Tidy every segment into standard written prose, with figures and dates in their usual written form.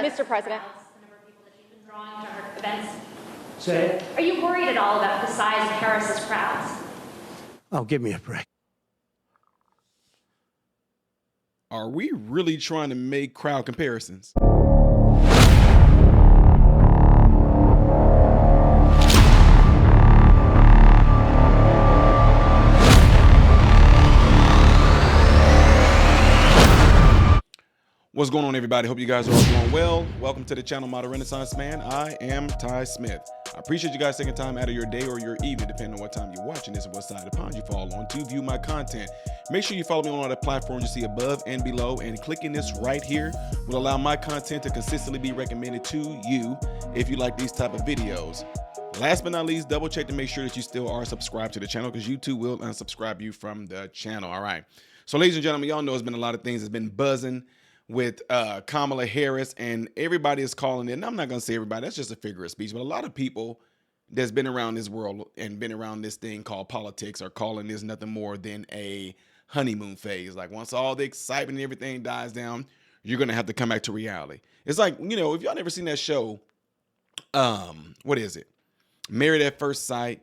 Mr. President. The number of people that she's been drawing to her events. Say it. Are you worried at all about the size of Harris's crowds? Oh, give me a break. Are we really trying to make crowd comparisons? What's going on, everybody? Hope you guys are all doing well. Welcome to the channel, Modern Renaissance Man. I am Ty Smith. I appreciate you guys taking time out of your day or your evening, depending on what time you're watching this and what side of the pond you fall on, to view my content. Make sure you follow me on all the platforms you see above and below, and clicking this right here will allow my content to consistently be recommended to you if you like these type of videos. Last but not least, double check to make sure that you still are subscribed to the channel, because YouTube will unsubscribe you from the channel. All right. So, ladies and gentlemen, y'all know it's been a lot of things that's been buzzing with Kamala Harris, and everybody is calling it, and I'm not going to say everybody, that's just a figure of speech, but a lot of people that's been around this world and been around this thing called politics are calling this nothing more than a honeymoon phase. Like, once all the excitement and everything dies down, you're going to have to come back to reality. It's like, you know, if y'all never seen that show, what is it? Married at First Sight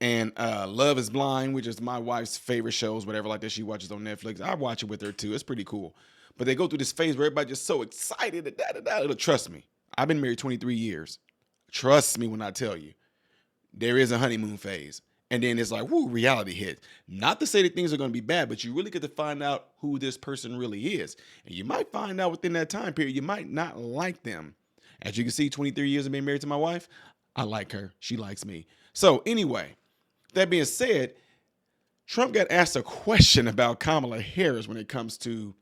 and Love is Blind, which is my wife's favorite shows, whatever like that she watches on Netflix. I watch it with her too. It's pretty cool. But they go through this phase where everybody's just so excited. Trust me, I've been married 23 years. Trust me when I tell you, there is a honeymoon phase. And then it's like, whoo, reality hits. Not to say that things are going to be bad, but you really get to find out who this person really is. And you might find out within that time period, you might not like them. As you can see, 23 years of being married to my wife, I like her. She likes me. So anyway, that being said, Trump got asked a question about Kamala Harris when it comes to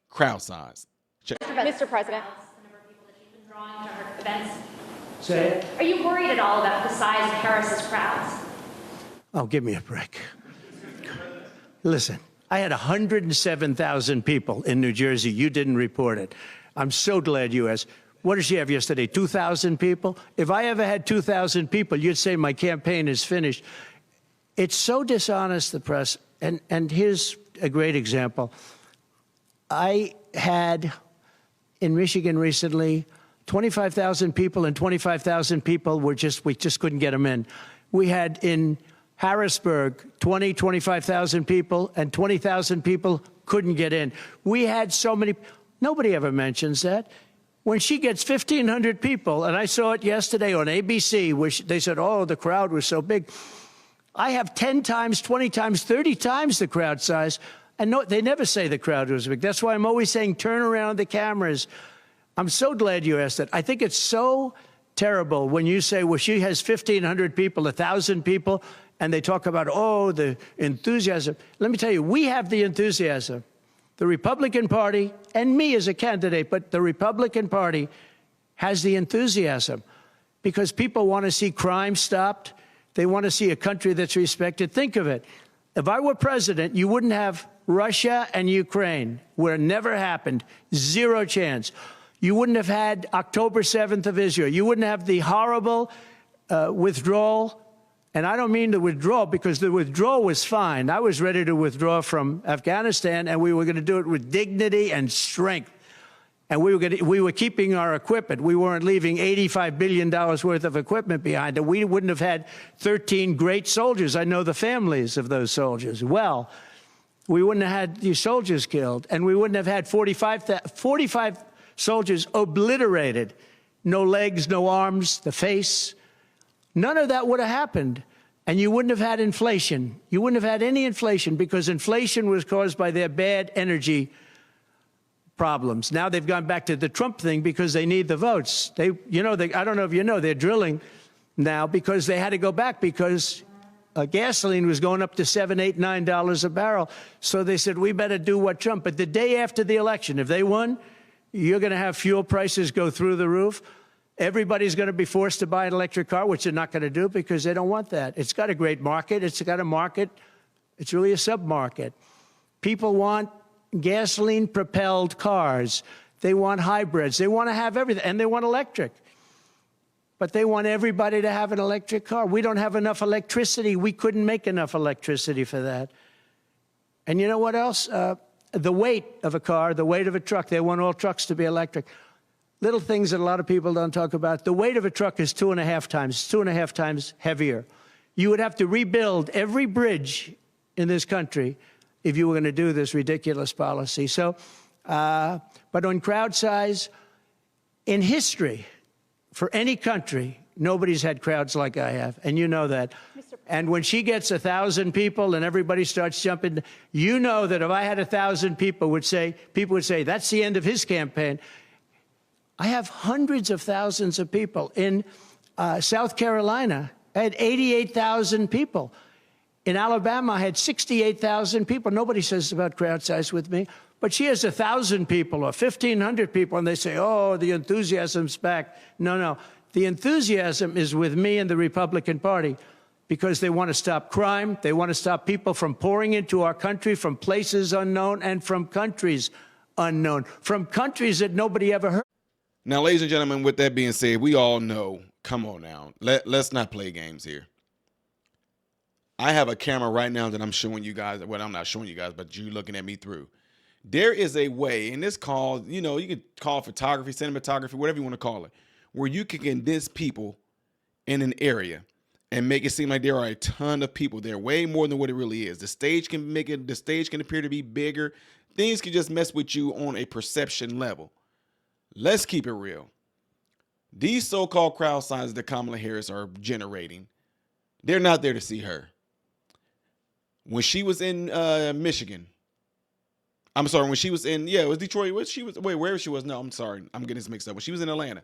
crowd size. Check. Mr. President. The number of people that she's been drawing to her events. Say it. Are you worried at all about the size of Harris's crowds? Oh, give me a break. Listen, I had 107,000 people in New Jersey. You didn't report it. I'm so glad you asked. What did she have yesterday? 2,000 people? If I ever had 2,000 people, you'd say my campaign is finished. It's so dishonest, the press. And here's a great example. I had in Michigan recently 25,000 people, and 25,000 people we just couldn't get them in. We had in Harrisburg 25,000 people, and 20,000 people couldn't get in. We had so many. Nobody ever mentions that. When she gets 1,500 people, and I saw it yesterday on ABC, where they said, oh, the crowd was so big. I have 10 times, 20 times, 30 times the crowd size. And no, they never say the crowd was big. That's why I'm always saying turn around the cameras. I'm so glad you asked that. I think it's so terrible when you say, well, she has 1,500 people, 1,000 people, and they talk about, oh, the enthusiasm. Let me tell you, we have the enthusiasm. The Republican Party, and me as a candidate, but the Republican Party has the enthusiasm because people want to see crime stopped. They want to see a country that's respected. Think of it. If I were president, you wouldn't have Russia and Ukraine, where it never happened, zero chance. You wouldn't have had October 7th of Israel. You wouldn't have the horrible withdrawal. And I don't mean the withdrawal, because the withdrawal was fine. I was ready to withdraw from Afghanistan, and we were going to do it with dignity and strength. And we were keeping our equipment. We weren't leaving $85 billion worth of equipment behind. And we wouldn't have had 13 great soldiers. I know the families of those soldiers well. We wouldn't have had these soldiers killed. And we wouldn't have had 45 soldiers obliterated. No legs, no arms, the face. None of that would have happened. And you wouldn't have had inflation. You wouldn't have had any inflation, because inflation was caused by their bad energy problems. Now they've gone back to the Trump thing because they need the votes. I don't know if you know, they're drilling now because they had to go back because gasoline was going up to $7, $8, $9 a barrel. So they said, we better do what Trump. But the day after the election, if they won, you're going to have fuel prices go through the roof. Everybody's going to be forced to buy an electric car, which they're not going to do because they don't want that. It's got a great market. It's got a market. It's really a sub-market. People want gasoline-propelled cars. They want hybrids. They want to have everything, and they want electric. But they want everybody to have an electric car. We don't have enough electricity. We couldn't make enough electricity for that. And you know what else? The weight of a car, the weight of a truck. They want all trucks to be electric. little things that a lot of people don't talk about. The weight of a truck is 2.5 times heavier. You would have to rebuild every bridge in this country if you were going to do this ridiculous policy. So, but on crowd size, in history, for any country, nobody's had crowds like I have, and you know that. And when she gets 1,000 people and everybody starts jumping, you know that if I had 1,000 people would say, that's the end of his campaign. I have hundreds of thousands of people. In South Carolina, I had 88,000 people. In Alabama, I had 68,000 people. Nobody says about crowd size with me. But she has 1,000 people or 1,500 people, and they say, oh, the enthusiasm's back. No, no. The enthusiasm is with me and the Republican Party because they want to stop crime. They want to stop people from pouring into our country from places unknown and from countries unknown, from countries that nobody ever heard. Now, ladies and gentlemen, with that being said, we all know, come on now, let's not play games here. I have a camera right now that I'm showing you guys. Well, I'm not showing you guys, but you're looking at me through. There is a way, and this called, you know, you could call photography, cinematography, whatever you want to call it, where you can condense people in an area and make it seem like there are a ton of people there, way more than what it really is. The stage can appear to be bigger. Things can just mess with you on a perception level. Let's keep it real. These so-called crowd sizes that Kamala Harris are generating, they're not there to see her. When she was in Michigan, I'm sorry, when she was in, it was Detroit. Wherever she was. No, I'm sorry. I'm getting this mixed up. When she was in Atlanta,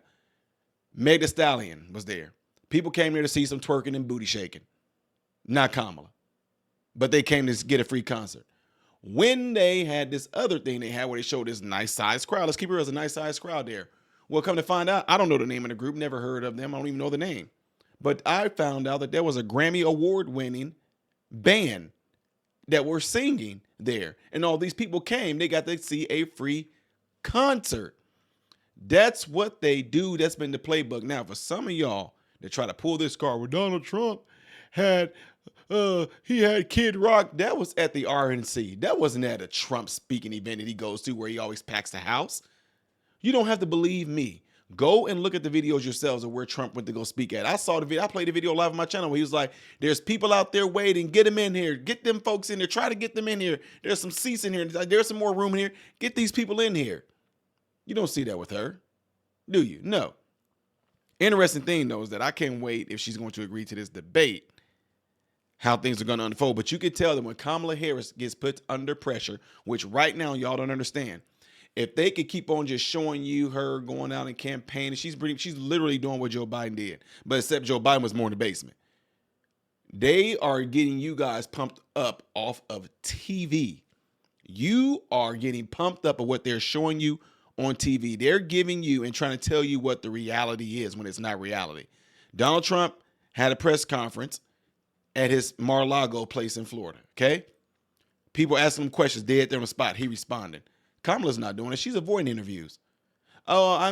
Meg Thee Stallion was there. People came there to see some twerking and booty shaking. Not Kamala. But they came to get a free concert. When they had this other thing they had where they showed this nice-sized crowd. Let's keep it real. There's a nice-sized crowd there. Well, come to find out, I don't know the name of the group. Never heard of them. I don't even know the name. But I found out that there was a Grammy Award-winning band that were singing there. And all these people came. They got to see a free concert. That's what they do. That's been the playbook. Now, for some of y'all that try to pull this card where Donald Trump had Kid Rock, that was at the RNC. That wasn't at a Trump speaking event that he goes to where he always packs the house. You don't have to believe me. Go and look at the videos yourselves of where Trump went to go speak at. I saw the video. I played the video live on my channel where he was like, there's people out there waiting. Get them in here. Get them folks in there. Try to get them in here. There's some seats in here. There's some more room in here. Get these people in here. You don't see that with her, do you? No. Interesting thing, though, is that I can't wait if she's going to agree to this debate, how things are going to unfold. But you could tell that when Kamala Harris gets put under pressure, which right now y'all don't understand, if they could keep on just showing you her going out and campaigning, she's literally doing what Joe Biden did, but except Joe Biden was more in the basement. They are getting you guys pumped up off of TV. You are getting pumped up of what they're showing you on TV. They're giving you and trying to tell you what the reality is when it's not reality. Donald Trump had a press conference at his Mar-a-Lago place in Florida, okay? People asking him questions dead there on the spot. He responded. Kamala's not doing it. She's avoiding interviews. Oh, I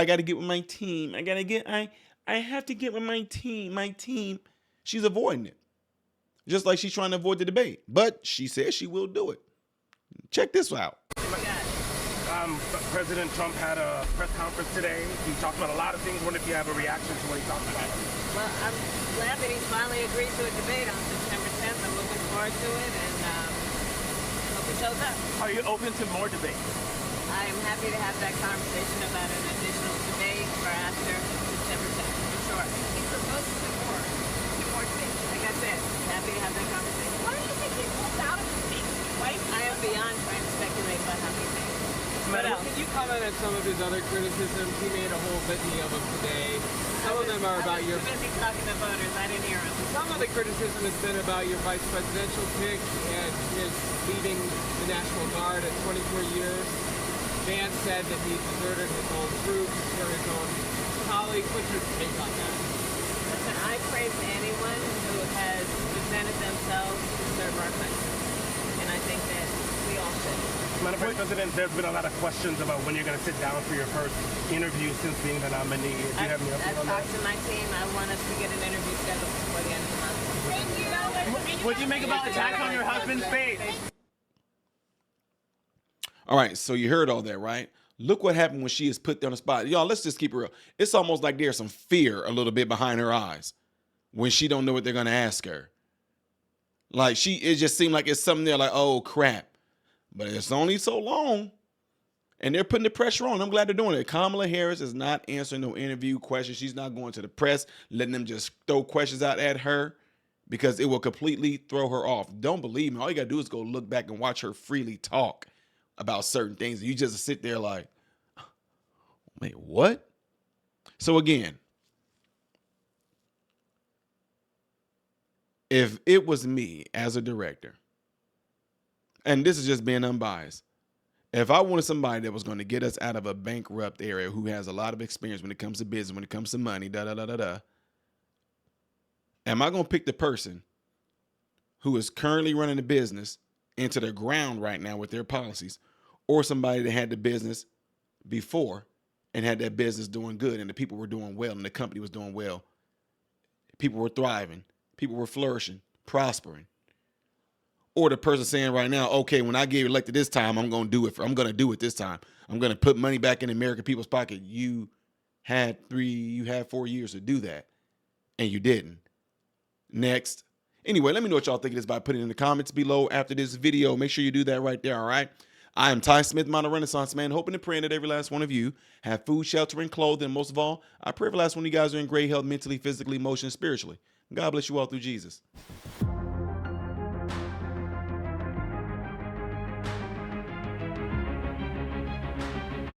got to get with my team. I have to get with my team. She's avoiding it. Just like she's trying to avoid the debate. But she says she will do it. Check this out. President Trump had a press conference today. He talked about a lot of things. Wonder if you have a reaction to what he talked about. Well, I'm glad that he's finally agreed to a debate on September 10th. I'm looking forward to it, and hope he shows up. Are you open to more debates? I am happy to have that conversation about an additional debate for after September 10th, for sure. He proposed two more debates. Like I said, happy to have that conversation. Why do you think he pulled out of the debate? I am beyond trying to speculate about how he thinks. What else? Can you comment on some of his other criticisms? He made a whole litany of them today. Some of them are about your... I was too busy talking to voters. I didn't hear him. Some of the criticism has been about your vice presidential pick and his leading the National Guard at 24 years. Vance said that he deserted his own troops for his own colleagues. What's your take on that? Listen, I praise anyone who has presented themselves to serve our country. And I think that we all should. Madam Vice President, there have been a lot of questions about when you're going to sit down for your first interview since being the nominee. Do you have any update on that? I've talked to my team. I want us to get an interview scheduled before the end of the month. Thank you. What do you make about the attack on your husband's face? All right, so you heard all that, right? Look what happened when she is put there on the spot. Y'all, let's just keep it real. It's almost like there's some fear a little bit behind her eyes when she don't know what they're going to ask her. Like it just seemed like it's something there like, oh, crap. But it's only so long. And they're putting the pressure on. I'm glad they're doing it. Kamala Harris is not answering no interview questions. She's not going to the press, letting them just throw questions out at her because it will completely throw her off. Don't believe me. All you got to do is go look back and watch her freely talk about certain things. And you just sit there like, wait, what? So again, if it was me as a director, and this is just being unbiased, if I wanted somebody that was going to get us out of a bankrupt area who has a lot of experience when it comes to business, when it comes to money, am I going to pick the person who is currently running the business into the ground right now with their policies, or somebody that had the business before and had that business doing good and the people were doing well and the company was doing well? People were thriving. People were flourishing, prospering. Or the person saying right now, okay, when I get elected this time, I'm going to do it this time. I'm going to put money back in the American people's pocket. You had 4 years to do that, and you didn't. Next. Anyway, let me know what y'all think of this by putting it in the comments below after this video. Make sure you do that right there, all right? I am Ty Smith, Modern Renaissance Man, hoping and praying that every last one of you have food, shelter, and clothing. And most of all, I pray every last one of you guys are in great health mentally, physically, emotionally, spiritually. God bless you all through Jesus.